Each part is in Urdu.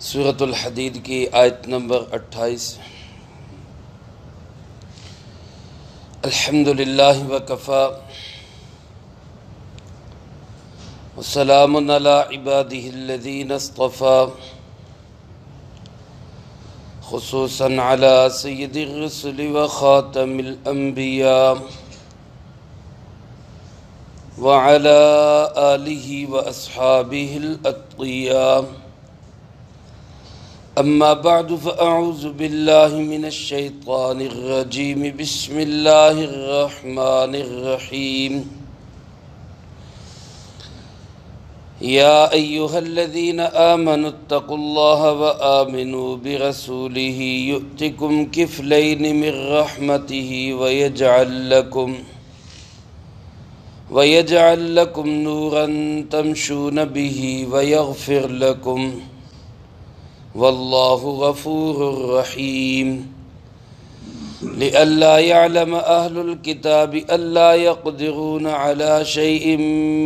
سورۃ الحدید کی آیت نمبر 28۔ الحمد للہ وکفی وسلام علی عبادہ الذین اصطفی، خصوصاً علی سید الرسل وخاتم الانبیاء وعلی آلہ واصحابہ الاتقیاء۔ اما بعد فاعوذ باللہ من الشیطان الرجیم، بسم اللہ الرحمن الرحیم۔ یا ایہا الذین آمنوا اتقوا اللہ وآمنوا برسولہ یؤتکم کفلین من رحمتہ ویجعل لکم نورا تمشون بہ ویغفر لکم، واللہ غفور رحیم۔ لئلا يعلم أهل الكتاب ألا يقدرون على شيء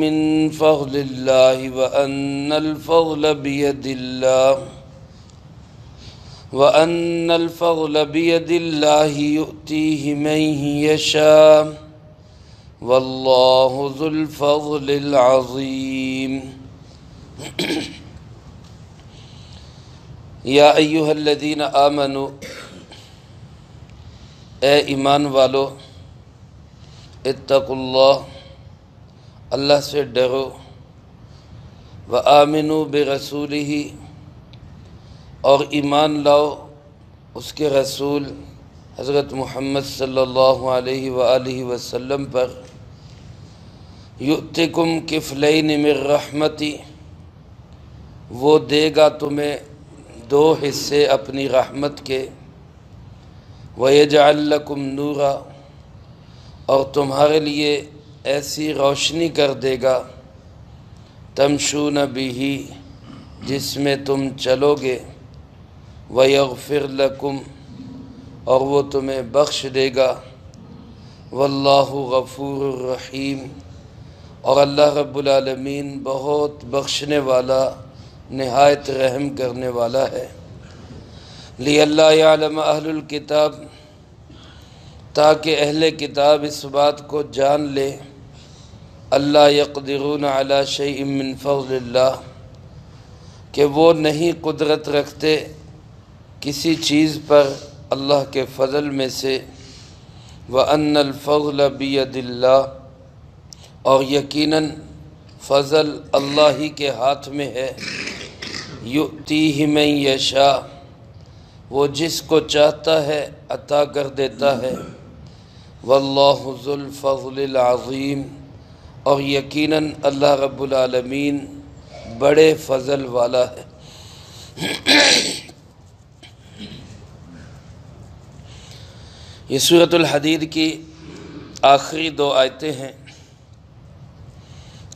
من فضل الله وأن الفضل بيد الله يؤتيه من يشاء، والله ذو الفضل العظيم۔ یا ایہا الذین آمنوا، اے ایمان والو، اتقوا اللہ، اللہ سے ڈرو، وآمنوا برسولہ، اور ایمان لاؤ اس کے رسول حضرت محمد صلی اللہ علیہ وآلہ وسلم پر۔ یؤتکم کفلین من رحمتی، وہ دے گا تمہیں دو حصے اپنی رحمت کے، وَيَجْعَلْ لَكُمْ نُورًا، اور تمہارے لیے ایسی روشنی کر دے گا، تمشون بِہِ، جس میں تم چلو گے، وَيَغْفِرْ لَكُمْ، اور وہ تمہیں بخش دے گا، واللہ غفور الرحیم، اور اللہ رب العالمین بہت بخشنے والا، نہایت رحم کرنے والا ہے۔ لِأَلَّا يَعْلَمَ أَهْلُ الْكِتَابِ، تاکہ اہل کتاب اس بات کو جان لے، أَلَّا يَقْدِرُونَ عَلَى شَيْءٍ مِّن فَضْلِ اللَّهِ، کہ وہ نہیں قدرت رکھتے کسی چیز پر اللہ کے فضل میں سے، وَأَنَّ الْفَضْلَ بِيَدِ اللَّهِ، اور یقیناً فضل اللہ ہی کے ہاتھ میں ہے، یؤتیہ من یشاء، وہ جس کو چاہتا ہے عطا کر دیتا ہے، واللہ ذو الفضل العظیم، اور یقیناً اللہ رب العالمین بڑے فضل والا ہے۔ یہ سورۃ الحدید کی آخری دو آیتیں ہیں،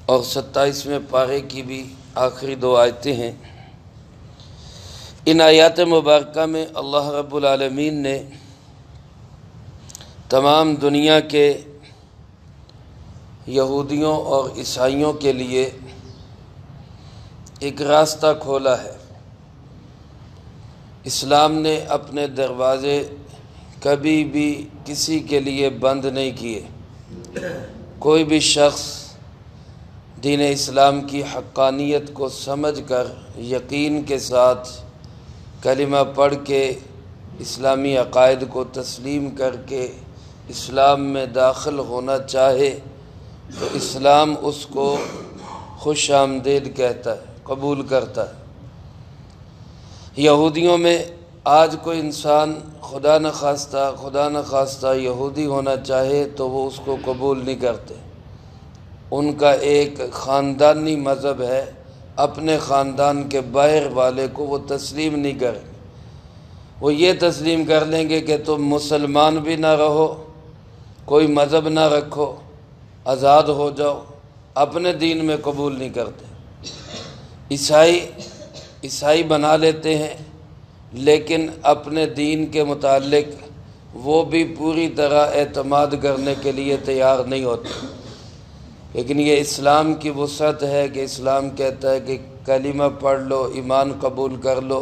اور 27ویں پارے کی بھی آخری دو آیتیں ہیں۔ ان آیات مبارکہ میں اللہ رب العالمین نے تمام دنیا کے یہودیوں اور عیسائیوں کے لیے ایک راستہ کھولا ہے۔ اسلام نے اپنے دروازے کبھی بھی کسی کے لیے بند نہیں کیے۔ کوئی بھی شخص دین اسلام کی حقانیت کو سمجھ کر یقین کے ساتھ کلمہ پڑھ کے اسلامی عقائد کو تسلیم کر کے اسلام میں داخل ہونا چاہے تو اسلام اس کو خوش آمدید کہتا ہے، قبول کرتا ہے۔ یہودیوں میں آج کوئی انسان خدا نخواستہ یہودی ہونا چاہے تو وہ اس کو قبول نہیں کرتے۔ ان کا ایک خاندانی مذہب ہے، اپنے خاندان کے باہر والے کو وہ تسلیم نہیں کریں گے۔ وہ یہ تسلیم کر لیں گے کہ تم مسلمان بھی نہ رہو، کوئی مذہب نہ رکھو، آزاد ہو جاؤ، اپنے دین میں قبول نہیں کرتے۔ عیسائی بنا لیتے ہیں، لیکن اپنے دین کے متعلق وہ بھی پوری طرح اعتماد کرنے کے لیے تیار نہیں ہوتے۔ لیکن یہ اسلام کی وسعت ہے کہ اسلام کہتا ہے کہ کلمہ پڑھ لو، ایمان قبول کر لو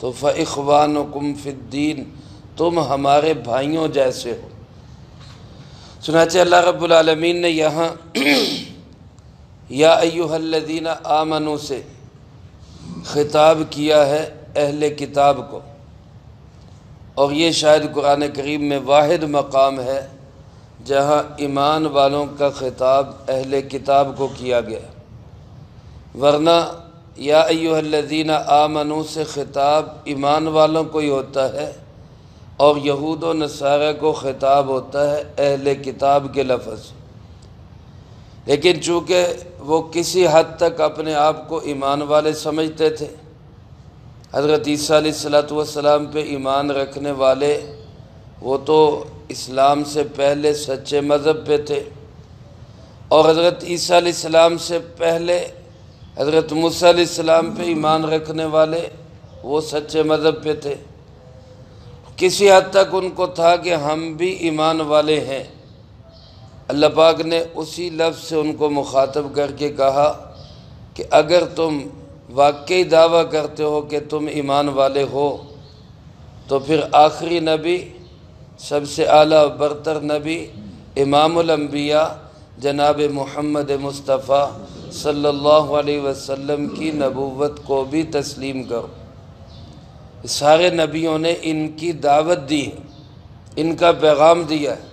تو فَإِخْوَانُكُمْ فِي الدِّينِ، تم ہمارے بھائیوں جیسے ہو۔ چنانچہ اللہ رب العالمین نے یہاں یا ایھا الذین آمنوا سے خطاب کیا ہے اہل کتاب کو، اور یہ شاید قرآن کریم میں واحد مقام ہے جہاں ایمان والوں کا خطاب اہل کتاب کو کیا گیا، ورنہ یا ایھا الذین آمنوا سے خطاب ایمان والوں کو ہی ہوتا ہے، اور یہود و نصارہ کو خطاب ہوتا ہے اہل کتاب کے لفظ۔ لیکن چونکہ وہ کسی حد تک اپنے آپ کو ایمان والے سمجھتے تھے، حضرت عیسیٰ علیہ السلام پہ ایمان رکھنے والے وہ تو اسلام سے پہلے سچے مذہب پہ تھے، اور حضرت عیسیٰ علیہ السلام سے پہلے حضرت موسیٰ علیہ السلام پہ ایمان رکھنے والے وہ سچے مذہب پہ تھے۔ کسی حد تک ان کو تھا کہ ہم بھی ایمان والے ہیں۔ اللہ پاک نے اسی لفظ سے ان کو مخاطب کر کے کہا کہ اگر تم واقعی دعویٰ کرتے ہو کہ تم ایمان والے ہو تو پھر آخری نبی، سب سے اعلیٰ برتر نبی، امام الانبیاء جناب محمد مصطفیٰ صلی اللہ علیہ وسلم کی نبوت کو بھی تسلیم کرو۔ سارے نبیوں نے ان کی دعوت دی ہے، ان کا پیغام دیا ہے۔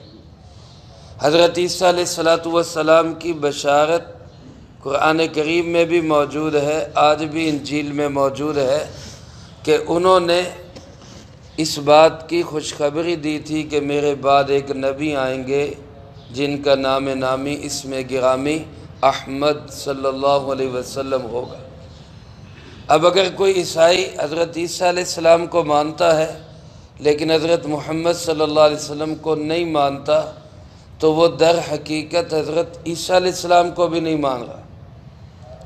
حضرت عیسیٰ علیہ السلام کی بشارت قرآن کریم میں بھی موجود ہے، آج بھی انجیل میں موجود ہے کہ انہوں نے اس بات کی خوشخبری دی تھی کہ میرے بعد ایک نبی آئیں گے جن کا نام نامی اسم گرامی احمد صلی اللہ علیہ وسلم ہوگا۔ اب اگر کوئی عیسائی حضرت عیسیٰ علیہ السلام کو مانتا ہے لیکن حضرت محمد صلی اللہ علیہ وسلم کو نہیں مانتا تو وہ در حقیقت حضرت عیسیٰ علیہ السلام کو بھی نہیں مان رہا،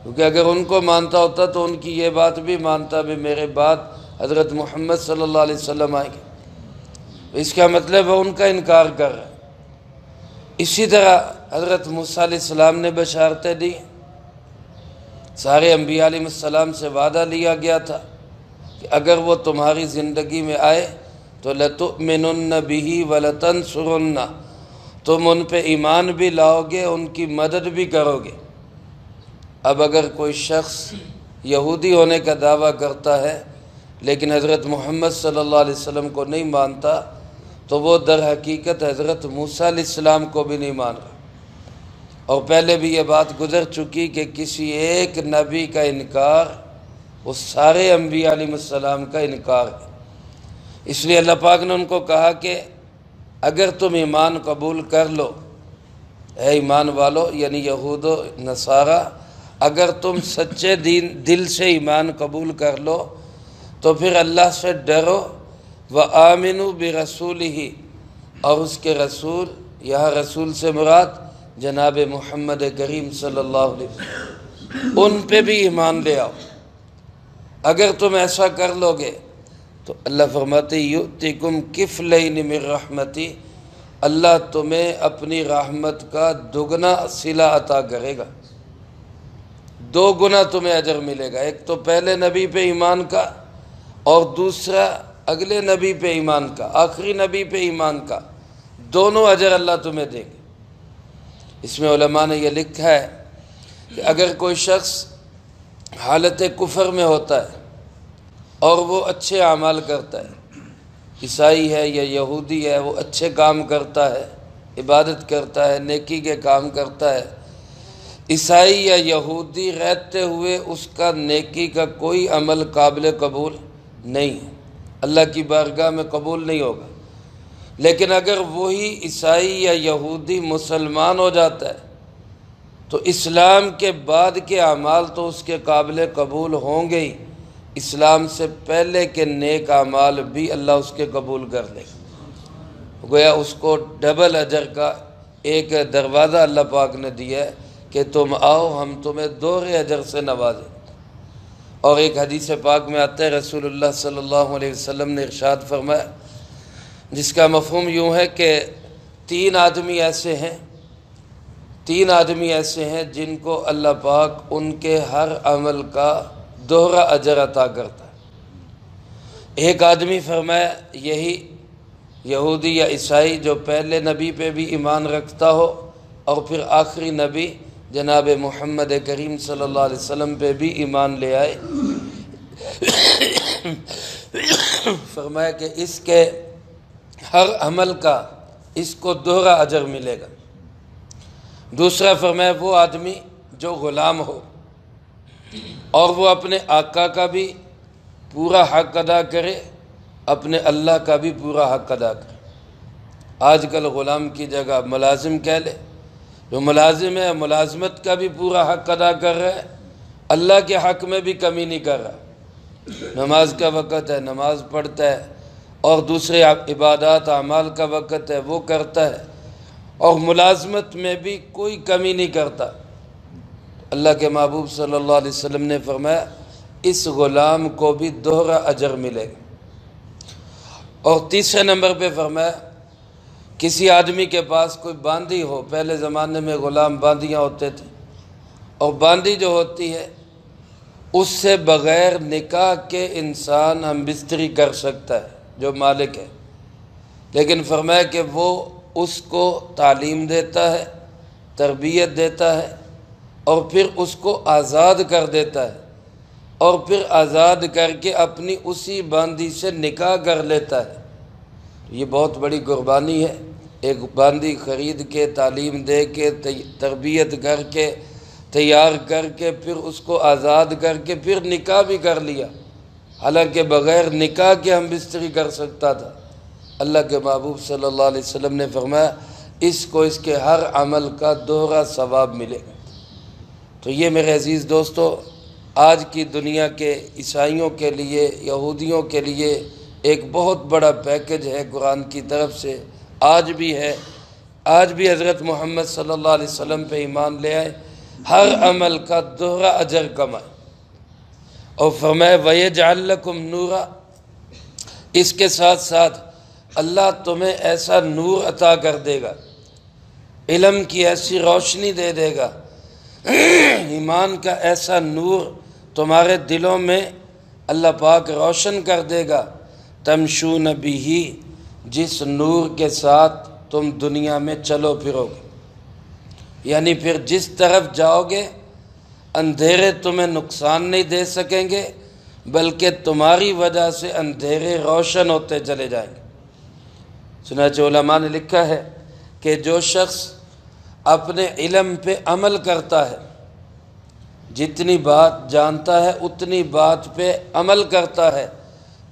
کیونکہ اگر ان کو مانتا ہوتا تو ان کی یہ بات بھی مانتا بھی میرے بعد حضرت محمد صلی اللہ علیہ وسلم آئیں گے۔ اس کا مطلب ہے ان کا انکار کر رہا ہے۔ اسی طرح حضرت موسیٰ علیہ السلام نے بشارتیں دی، سارے انبیاء علیہ السلام سے وعدہ لیا گیا تھا کہ اگر وہ تمہاری زندگی میں آئے تو لَتُؤْمِنُنَّ بِهِ وَلَتَنْصُرُنَّ، تم ان پہ ایمان بھی لاؤ گے، ان کی مدد بھی کرو گے۔ اب اگر کوئی شخص یہودی ہونے کا دعویٰ کرتا ہے لیکن حضرت محمد صلی اللہ علیہ وسلم کو نہیں مانتا تو وہ در حقیقت حضرت موسیٰ علیہ السلام کو بھی نہیں مان رہا۔ اور پہلے بھی یہ بات گزر چکی کہ کسی ایک نبی کا انکار وہ سارے انبیاء علیہ السلام کا انکار ہے۔ اس لیے اللہ پاک نے ان کو کہا کہ اگر تم ایمان قبول کر لو، اے ایمان والو یعنی یہود و نصارہ، اگر تم سچے دل سے ایمان قبول کر لو تو پھر اللہ سے ڈرو، وَآمِنُوا بِرَسُولِهِ، اور اس کے رسول، یہاں رسول سے مراد جناب محمد کریم صلی اللہ علیہ وسلم، ان پہ بھی ایمان لے آؤ۔ اگر تم ایسا کر لو گے تو اللہ فرماتے یؤتکم کفلین من رحمتی، اللہ تمہیں اپنی رحمت کا دگنا صلہ عطا کرے گا، 2 گنا تمہیں اجر ملے گا، ایک تو پہلے نبی پہ ایمان کا اور دوسرا اگلے نبی پہ ایمان کا، آخری نبی پہ ایمان کا، دونوں اجر اللہ تمہیں دیں گے۔ اس میں علماء نے یہ لکھا ہے کہ اگر کوئی شخص حالت کفر میں ہوتا ہے اور وہ اچھے اعمال کرتا ہے، عیسائی ہے یا یہودی ہے، وہ اچھے کام کرتا ہے، عبادت کرتا ہے، نیکی کے کام کرتا ہے، عیسائی یا یہودی رہتے ہوئے اس کا نیکی کا کوئی عمل قابل قبول نہیں ہے، اللہ کی بارگاہ میں قبول نہیں ہوگا۔ لیکن اگر وہی عیسائی یا یہودی مسلمان ہو جاتا ہے تو اسلام کے بعد کے اعمال تو اس کے قابل قبول ہوں گے ہی، اسلام سے پہلے کے نیک اعمال بھی اللہ اس کے قبول کر لے گا۔ گویا اس کو ڈبل اجر کا ایک دروازہ اللہ پاک نے دیا ہے کہ تم آؤ ہم تمہیں 2 اجر سے نوازیں۔ اور ایک حدیث پاک میں آتا ہے رسول اللہ صلی اللہ علیہ وسلم نے ارشاد فرمایا، جس کا مفہوم یوں ہے کہ 3 آدمی ایسے ہیں جن کو اللہ پاک ان کے ہر عمل کا دوہرا اجر عطا کرتا ہے۔ ایک آدمی فرمایا یہی یہودی یا عیسائی جو پہلے نبی پہ بھی ایمان رکھتا ہو اور پھر آخری نبی جناب محمد کریم صلی اللہ علیہ وسلم پہ بھی ایمان لے آئے، فرمایا کہ اس کے ہر عمل کا اس کو دوہرا اجر ملے گا۔ دوسرا فرمایا وہ آدمی جو غلام ہو اور وہ اپنے آقا کا بھی پورا حق ادا کرے، اپنے اللہ کا بھی پورا حق ادا کرے۔ آج کل غلام کی جگہ ملازم کہہ لے، جو ملازم ہے ملازمت کا بھی پورا حق ادا کر رہا ہے، اللہ کے حق میں بھی کمی نہیں کر رہا۔ نماز کا وقت ہے نماز پڑھتا ہے، اور دوسرے عبادات اعمال کا وقت ہے وہ کرتا ہے، اور ملازمت میں بھی کوئی کمی نہیں کرتا۔ اللہ کے محبوب صلی اللہ علیہ وسلم نے فرمایا اس غلام کو بھی دوہرا اجر ملے گا۔ اور تیسرے نمبر پہ فرمایا کسی آدمی کے پاس کوئی باندی ہو، پہلے زمانے میں غلام باندیاں ہوتے تھے، اور باندی جو ہوتی ہے اس سے بغیر نکاح کے انسان ہم بستری کر سکتا ہے جو مالک ہے، لیکن فرمایا کہ وہ اس کو تعلیم دیتا ہے، تربیت دیتا ہے، اور پھر اس کو آزاد کر دیتا ہے، اور پھر آزاد کر کے اپنی اسی باندی سے نکاح کر لیتا ہے۔ یہ بہت بڑی قربانی ہے، ایک باندی خرید کے تعلیم دے کے تربیت کر کے تیار کر کے پھر اس کو آزاد کر کے پھر نکاح بھی کر لیا، حالانکہ بغیر نکاح کے ہم بستری کر سکتا تھا۔ اللہ کے محبوب صلی اللہ علیہ وسلم نے فرمایا اس کو اس کے ہر عمل کا دوہرا ثواب ملے گا۔ تو یہ میرے عزیز دوستو آج کی دنیا کے عیسائیوں کے لیے، یہودیوں کے لیے ایک بہت بڑا پیکج ہے قرآن کی طرف سے، آج بھی ہے، آج بھی حضرت محمد صلی اللہ علیہ وسلم پہ ایمان لے آئے، ہر عمل کا دوہرا اجر کمائے۔ اور فرمائے وَيَجْعَلْ لَكُمْ نُورًا، اس کے ساتھ ساتھ اللہ تمہیں ایسا نور عطا کر دے گا، علم کی ایسی روشنی دے دے گا، ایمان کا ایسا نور تمہارے دلوں میں اللہ پاک روشن کر دے گا، تمشون بہ، جس نور کے ساتھ تم دنیا میں چلو پھرو گے، یعنی پھر جس طرف جاؤ گے اندھیرے تمہیں نقصان نہیں دے سکیں گے، بلکہ تمہاری وجہ سے اندھیرے روشن ہوتے چلے جائیں گے۔ چنانچہ علماء نے لکھا ہے کہ جو شخص اپنے علم پہ عمل کرتا ہے، جتنی بات جانتا ہے اتنی بات پہ عمل کرتا ہے،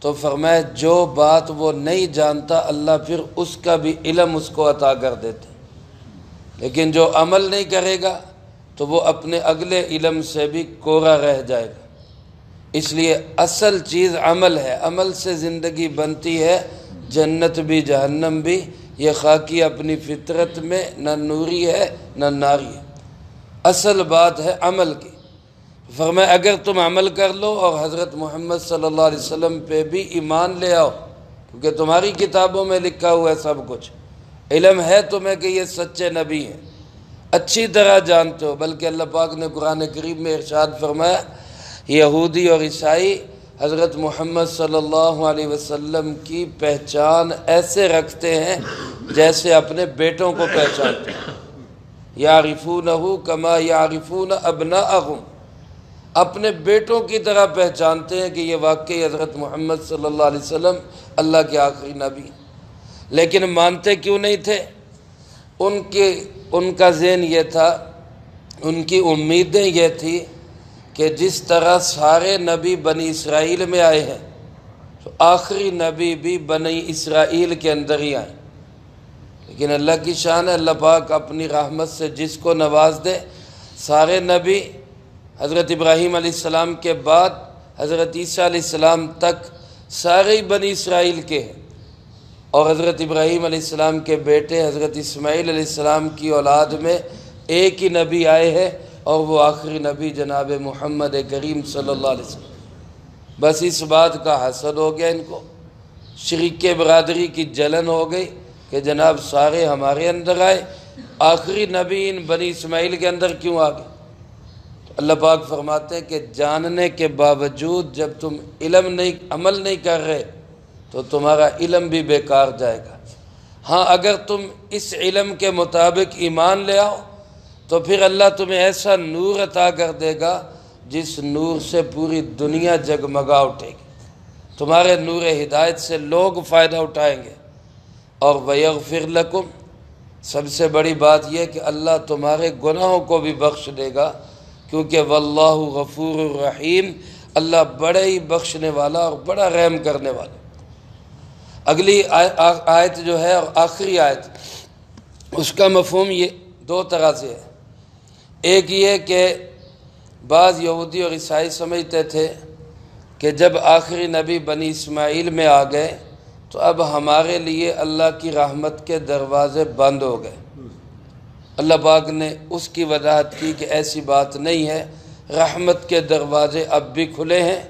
تو فرمایا جو بات وہ نہیں جانتا اللہ پھر اس کا بھی علم اس کو عطا کر دیتے، لیکن جو عمل نہیں کرے گا تو وہ اپنے اگلے علم سے بھی کورا رہ جائے گا۔ اس لیے اصل چیز عمل ہے، عمل سے زندگی بنتی ہے، جنت بھی جہنم بھی۔ یہ خاکی اپنی فطرت میں نہ نوری ہے نہ ناری ہے، اصل بات ہے عمل کی۔ فرمایا اگر تم عمل کر لو اور حضرت محمد صلی اللہ علیہ وسلم پہ بھی ایمان لے آؤ، کیونکہ تمہاری کتابوں میں لکھا ہوا ہے سب کچھ، علم ہے تمہیں کہ یہ سچے نبی ہیں، اچھی طرح جانتے ہو، بلکہ اللہ پاک نے قرآن کریم میں ارشاد فرمایا یہودی اور عیسائی حضرت محمد صلی اللہ علیہ وسلم کی پہچان ایسے رکھتے ہیں جیسے اپنے بیٹوں کو پہچانتے ہیں، یعرفونہ کما یعرفون ابناءہم، اپنے بیٹوں کی طرح پہچانتے ہیں کہ یہ واقعی حضرت محمد صلی اللہ علیہ وسلم اللہ کے آخری نبی ہیں۔ لیکن مانتے کیوں نہیں تھے؟ ان کا ذہن یہ تھا، ان کی امیدیں یہ تھی کہ جس طرح سارے نبی بنی اسرائیل میں آئے ہیں تو آخری نبی بھی بنی اسرائیل کے اندر ہی آئے، لیکن اللہ کی شان ہے، اللہ پاک اپنی رحمت سے جس کو نواز دے۔ سارے نبی حضرت ابراہیم علیہ السلام کے بعد حضرت عیسیٰ علیہ السلام تک سارے بنی اسرائیل کے ہیں، اور حضرت ابراہیم علیہ السلام کے بیٹے حضرت اسماعیل علیہ السلام کی اولاد میں ایک ہی نبی آئے ہیں، اور وہ آخری نبی جناب محمد کریم صلی اللہ علیہ وسلم۔ بس اس بات کا حسد ہو گیا ان کو، شریک برادری کی جلن ہو گئی کہ جناب سارے ہمارے اندر آئے، آخری نبی ان بنی اسماعیل کے اندر کیوں آ گئے؟ تو اللہ پاک فرماتے ہیں کہ جاننے کے باوجود جب تم عمل نہیں کر رہے تو تمہارا علم بھی بیکار جائے گا۔ ہاں اگر تم اس علم کے مطابق ایمان لے آؤ تو پھر اللہ تمہیں ایسا نور عطا کر دے گا جس نور سے پوری دنیا جگمگا اٹھے گی، تمہارے نور ہدایت سے لوگ فائدہ اٹھائیں گے۔ اور وَيَغْفِرْ لَكُمْ، سب سے بڑی بات یہ کہ اللہ تمہارے گناہوں کو بھی بخش دے گا، کیونکہ واللہ غفور الرحیم، اللہ بڑے ہی بخشنے والا اور بڑا رحم کرنے والا۔ اگلی آیت جو ہے اور آخری آیت، اس کا مفہوم یہ دو طرح سے ہے۔ ایک یہ کہ بعض یہودی اور عیسائی سمجھتے تھے کہ جب آخری نبی بنی اسماعیل میں آ گئے تو اب ہمارے لیے اللہ کی رحمت کے دروازے بند ہو گئے۔ اللہ پاک نے اس کی وضاحت کی کہ ایسی بات نہیں ہے، رحمت کے دروازے اب بھی کھلے ہیں،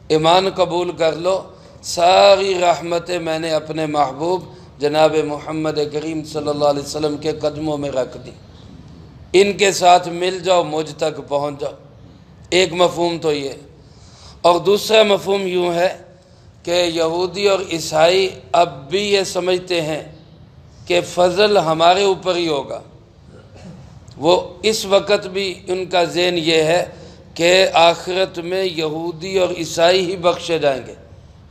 ایمان قبول کر لو، ساری رحمتیں میں نے اپنے محبوب جناب محمد کریم صلی اللہ علیہ وسلم کے قدموں میں رکھ دی، ان کے ساتھ مل جاؤ، مجھ تک پہنچ جاؤ۔ ایک مفہوم تو یہ، اور دوسرا مفہوم یوں ہے کہ یہودی اور عیسائی اب بھی یہ سمجھتے ہیں کہ فضل ہمارے اوپر ہی ہوگا۔ وہ اس وقت بھی ان کا ذہن یہ ہے کہ آخرت میں یہودی اور عیسائی ہی بخشے جائیں گے۔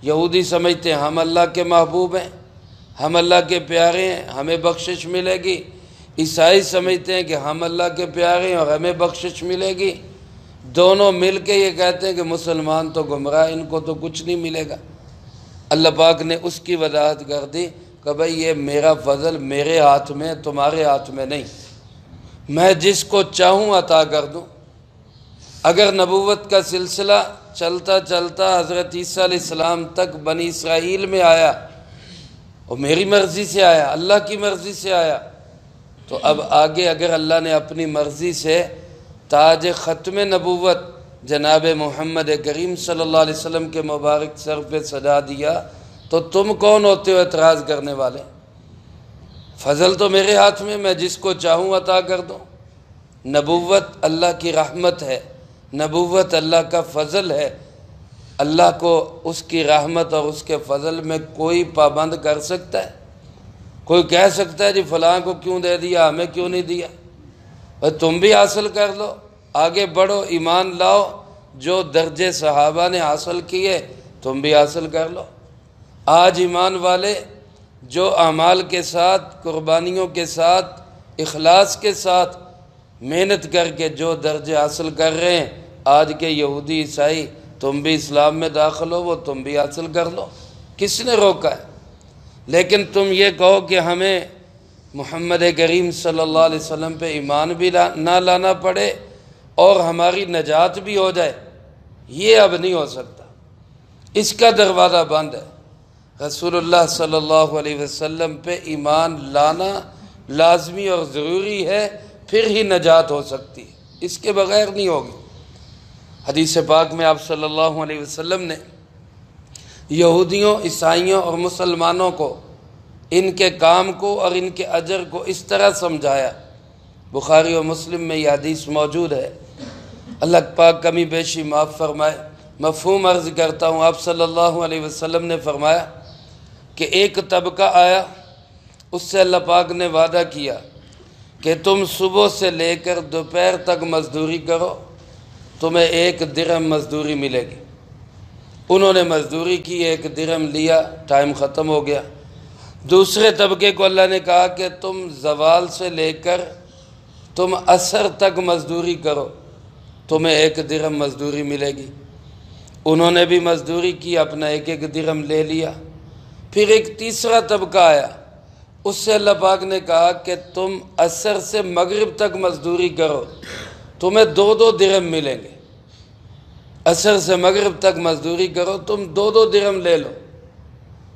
یہودی سمجھتے ہیں ہم اللہ کے محبوب ہیں، ہم اللہ کے پیارے ہیں، ہمیں بخشش ملے گی۔ عیسائی سمجھتے ہیں کہ ہم اللہ کے پیارے ہیں اور ہمیں بخشش ملے گی۔ دونوں مل کے یہ کہتے ہیں کہ مسلمان تو گمراہ، ان کو تو کچھ نہیں ملے گا۔ اللہ پاک نے اس کی وضاحت کر دی کہ بھئی یہ میرا فضل میرے ہاتھ میں، تمہارے ہاتھ میں نہیں، میں جس کو چاہوں عطا کر دوں۔ اگر نبوت کا سلسلہ چلتا چلتا حضرت عیسیٰ علیہ السلام تک بنی اسرائیل میں آیا، اور میری مرضی سے آیا، اللہ کی مرضی سے آیا، تو اب آگے اگر اللہ نے اپنی مرضی سے تاج ختم نبوت جناب محمد کریم صلی اللہ علیہ وسلم کے مبارک سر پہ سجا دیا تو تم کون ہوتے ہو اعتراض کرنے والے؟ فضل تو میرے ہاتھ میں جس کو چاہوں عطا کر دوں۔ نبوت اللہ کی رحمت ہے، نبوت اللہ کا فضل ہے۔ اللہ کو اس کی رحمت اور اس کے فضل میں کوئی پابند کر سکتا ہے؟ کوئی کہہ سکتا ہے جی فلاں کو کیوں دے دیا، ہمیں کیوں نہیں دیا؟ تم بھی حاصل کر لو، آگے بڑھو، ایمان لاؤ، جو درجے صحابہ نے حاصل کیے تم بھی حاصل کر لو۔ آج ایمان والے جو اعمال کے ساتھ، قربانیوں کے ساتھ، اخلاص کے ساتھ محنت کر کے جو درجے حاصل کر رہے ہیں، آج کے یہودی عیسائی، تم بھی اسلام میں داخل ہو، وہ تم بھی حاصل کر لو، کس نے روکا ہے؟ لیکن تم یہ کہو کہ ہمیں محمد کریم صلی اللہ علیہ وسلم پہ ایمان بھی نہ لانا پڑے اور ہماری نجات بھی ہو جائے، یہ اب نہیں ہو سکتا، اس کا دروازہ بند ہے۔ رسول اللہ صلی اللہ علیہ وسلم پہ ایمان لانا لازمی اور ضروری ہے، پھر ہی نجات ہو سکتی ہے، اس کے بغیر نہیں ہوگی۔ حدیث پاک میں آپ صلی اللہ علیہ وسلم نے یہودیوں، عیسائیوں اور مسلمانوں کو، ان کے کام کو اور ان کے اجر کو اس طرح سمجھایا، بخاری و مسلم میں یہ حدیث موجود ہے، اللہ پاک کمی بیشی معاف فرمائے۔ مفہوم عرض کرتا ہوں، آپ صلی اللہ علیہ وسلم نے فرمایا کہ ایک طبقہ آیا، اس سے اللہ پاک نے وعدہ کیا کہ تم صبح سے لے کر دوپہر تک مزدوری کرو، تمہیں 1 درہم مزدوری ملے گی۔ انہوں نے مزدوری کی، 1 درہم لیا، ٹائم ختم ہو گیا۔ دوسرے طبقے کو اللہ نے کہا کہ تم زوال سے لے کر تم عصر تک مزدوری کرو، تمہیں 1 درہم مزدوری ملے گی۔ انہوں نے بھی مزدوری کی، اپنا 1 درہم لے لیا۔ پھر ایک تیسرا طبقہ آیا، اس سے اللہ پاک نے کہا کہ تم عصر سے مغرب تک مزدوری کرو، تمہیں 2 درہم ملیں گے۔ عصر سے مغرب تک مزدوری کرو، تم 2 درہم لے لو۔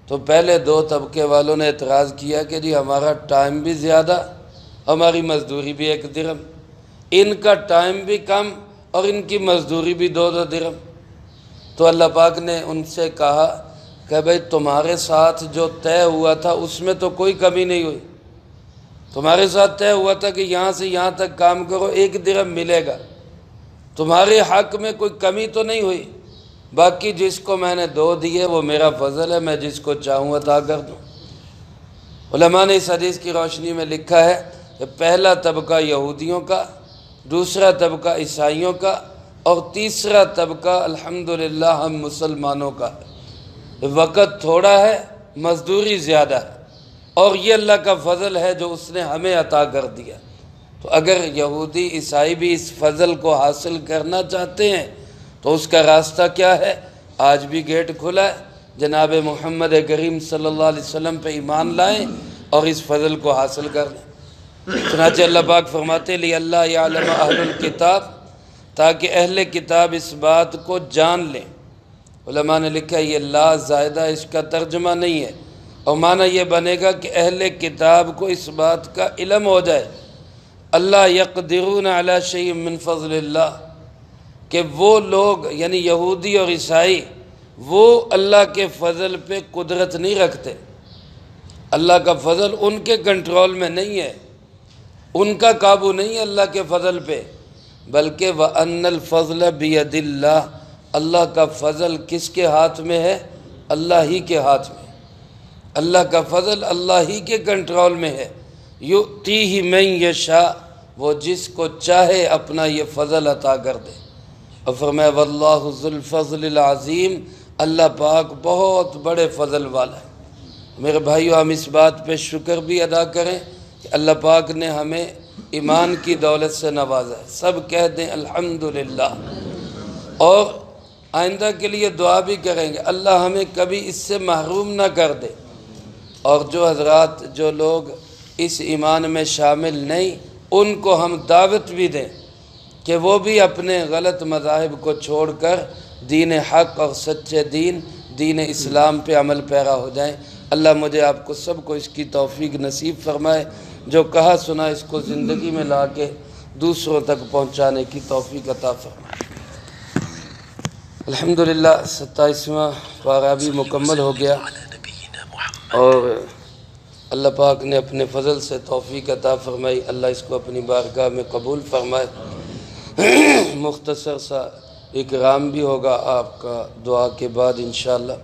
تو پہلے 2 طبقے والوں نے اعتراض کیا کہ جی ہمارا ٹائم بھی زیادہ، ہماری مزدوری بھی 1 درہم، ان کا ٹائم بھی کم اور ان کی مزدوری بھی 2 درہم۔ تو اللہ پاک نے ان سے کہا کہ بھئی تمہارے ساتھ جو طے ہوا تھا اس میں تو کوئی کمی نہیں ہوئی، تمہارے ساتھ طے ہوا تھا کہ یہاں سے یہاں تک کام کرو، 1 درہم ملے گا، تمہارے حق میں کوئی کمی تو نہیں ہوئی، باقی جس کو میں نے دو دیے وہ میرا فضل ہے، میں جس کو چاہوں عطا کر دوں۔ علماء نے اس حدیث کی روشنی میں لکھا ہے کہ پہلا طبقہ یہودیوں کا، دوسرا طبقہ عیسائیوں کا، اور تیسرا طبقہ الحمدللہ ہم مسلمانوں کا ہے۔ وقت تھوڑا ہے، مزدوری زیادہ ہے، اور یہ اللہ کا فضل ہے جو اس نے ہمیں عطا کر دیا۔ تو اگر یہودی عیسائی بھی اس فضل کو حاصل کرنا چاہتے ہیں تو اس کا راستہ کیا ہے؟ آج بھی گیٹ کھلا ہے، جناب محمد کریم صلی اللہ علیہ وسلم پہ ایمان لائیں اور اس فضل کو حاصل کر لیں۔ چنانچہ اللہ پاک فرماتے لِأَلَّا يَعْلَمَ أَهْلُ الْكِتَابِ، تاکہ اہل کتاب اس بات کو جان لیں۔ علماء نے لکھا یہ لا زائدہ اس کا ترجمہ نہیں ہے، اور معنی یہ بنے گا کہ اہل کتاب کو اس بات کا علم ہو جائے، اللہ یقدرون علی شیء من فضل اللہ، کہ وہ لوگ یعنی یہودی اور عیسائی وہ اللہ کے فضل پہ قدرت نہیں رکھتے، اللہ کا فضل ان کے کنٹرول میں نہیں ہے، ان کا قابو نہیں ہے اللہ کے فضل پہ، بلکہ وَأَنَّ الْفَضْلَ بِيَدِ اللَّهِ، اللہ کا فضل کس کے ہاتھ میں ہے؟ اللہ ہی کے ہاتھ میں۔ اللہ کا فضل اللہ ہی کے کنٹرول میں ہے۔ یؤتیہ من یشاء، وہ جس کو چاہے اپنا یہ فضل عطا کر دے۔ اور فرمایا واللہ ذو الفضل العظیم، اللہ پاک بہت بڑے فضل والا ہے۔ میرے بھائیو، ہم اس بات پہ شکر بھی ادا کریں کہ اللہ پاک نے ہمیں ایمان کی دولت سے نوازا ہے۔ سب کہہ دیں الحمدللہ، اور آئندہ کے لیے دعا بھی کریں گے اللہ ہمیں کبھی اس سے محروم نہ کر دے۔ اور جو حضرات جو لوگ اس ایمان میں شامل نہیں، ان کو ہم دعوت بھی دیں کہ وہ بھی اپنے غلط مذاہب کو چھوڑ کر دین حق اور سچے دین اسلام پہ عمل پیرا ہو جائیں۔ اللہ مجھے آپ کو سب کو اس کی توفیق نصیب فرمائے، جو کہا سنا اس کو زندگی میں لا کے دوسروں تک پہنچانے کی توفیق عطا فرمائے۔ الحمدللہ 27واں پارہ بھی مکمل ہو گیا، اور اللہ پاک نے اپنے فضل سے توفیق عطا فرمائی۔ اللہ اس کو اپنی بارگاہ میں قبول فرمائے۔ مختصر سا اکرام بھی ہوگا آپ کا دعا کے بعد انشاءاللہ۔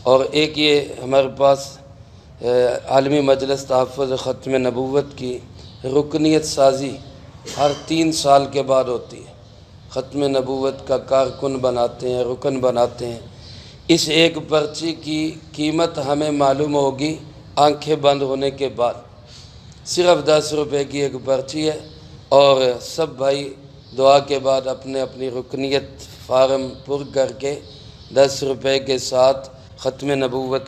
اور ایک یہ ہمارے پاس عالمی مجلس تحفظ ختم نبوت کی رکنیت سازی ہر 3 سال کے بعد ہوتی ہے۔ ختم نبوت کا کارکن بناتے ہیں، رکن بناتے ہیں۔ اس ایک پرچی کی قیمت ہمیں معلوم ہوگی آنکھیں بند ہونے کے بعد، صرف 10 روپے کی ایک پرچی ہے، اور سب بھائی دعا کے بعد اپنی رکنیت فارم پر کر کے 10 روپے کے ساتھ ختم نبوت